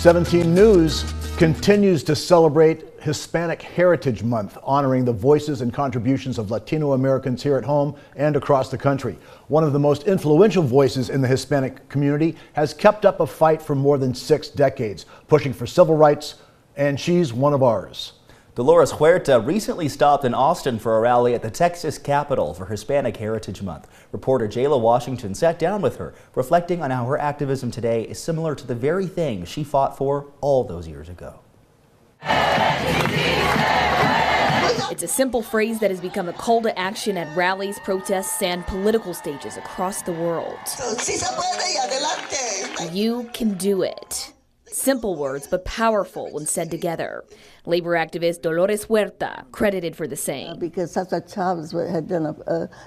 17 News continues to celebrate Hispanic Heritage Month, honoring the voices and contributions of Latino Americans here at home and across the country. One of the most influential voices in the Hispanic community has kept up a fight for more than 6 decades, pushing for civil rights, and she's one of ours. Dolores Huerta recently stopped in Austin for a rally at the Texas Capitol for Hispanic Heritage Month. Reporter Jayla Washington sat down with her, reflecting on how her activism today is similar to the very thing she fought for all those years ago. It's a simple phrase that has become a call to action at rallies, protests, and political stages across the world. You can do it. Simple words, but powerful when said together. Labor activist Dolores Huerta credited for the same. Because Cesar Chavez had done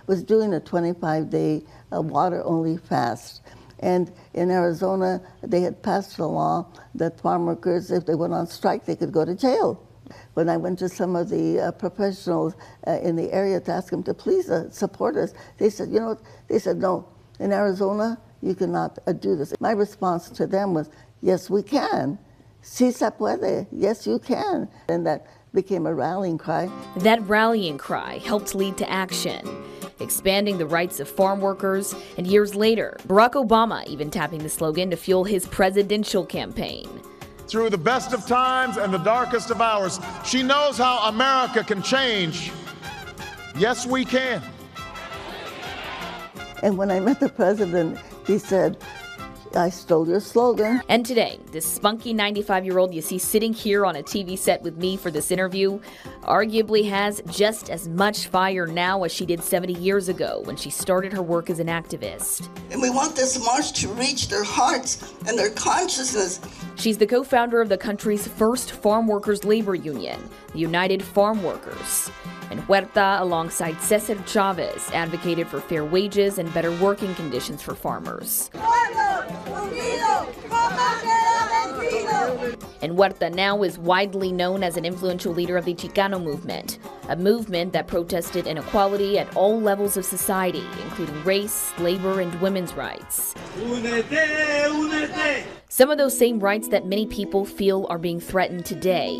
was doing a 25-day water-only fast. And in Arizona, they had passed a law that farm workers, if they went on strike, they could go to jail. When I went to some of the professionals in the area to ask them to please support us, they said, no, in Arizona, you cannot do this. My response to them was, yes, we can. Sí se puede. Yes, you can. And that became a rallying cry. That rallying cry helped lead to action, expanding the rights of farm workers, and years later, Barack Obama even tapping the slogan to fuel his presidential campaign. Through the best of times and the darkest of hours, she knows how America can change. Yes, we can. And when I met the president, he said, I stole your slogan. And today, this spunky 95-year-old you see sitting here on a TV set with me for this interview arguably has just as much fire now as she did 70 years ago when she started her work as an activist. And we want this march to reach their hearts and their consciousness. She's the co-founder of the country's first farm workers labor union, the United Farm Workers. And Huerta, alongside Cesar Chavez, advocated for fair wages and better working conditions for farmers. And Huerta now is widely known as an influential leader of the Chicano movement, a movement that protested inequality at all levels of society, including race, labor, and women's rights. Some of those same rights that many people feel are being threatened today.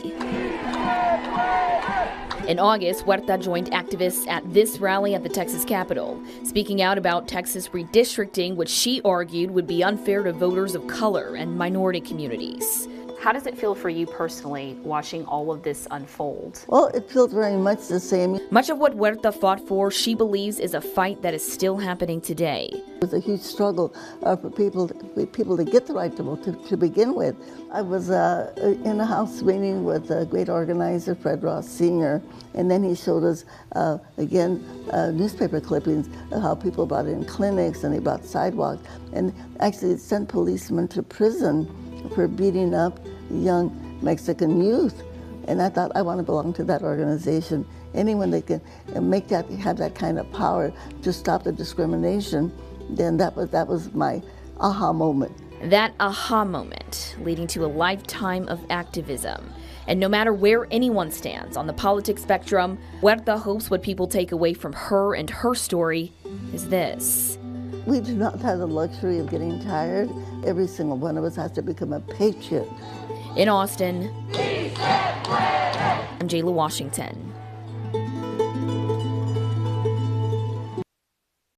In August, Huerta joined activists at this rally at the Texas Capitol, speaking out about Texas redistricting, which she argued would be unfair to voters of color and minority communities. How does it feel for you personally watching all of this unfold? Well, it feels very much the same. Much of what Huerta fought for, she believes, is a fight that is still happening today. It was a huge struggle for people to get the right to vote to begin with. I was in a house meeting with a great organizer, Fred Ross Sr., and then he showed us, newspaper clippings of how people brought in clinics and they brought sidewalks, and actually sent policemen to prison for beating up young Mexican youth. And I thought, I want to belong to that organization. Anyone that can have that kind of power to stop the discrimination, then that was my aha moment. That aha moment leading to a lifetime of activism. And no matter where anyone stands on the politics spectrum, Huerta hopes what people take away from her and her story is this. We do not have the luxury of getting tired. Every single one of us has to become a patriot. In Austin, I'm Jayla Washington.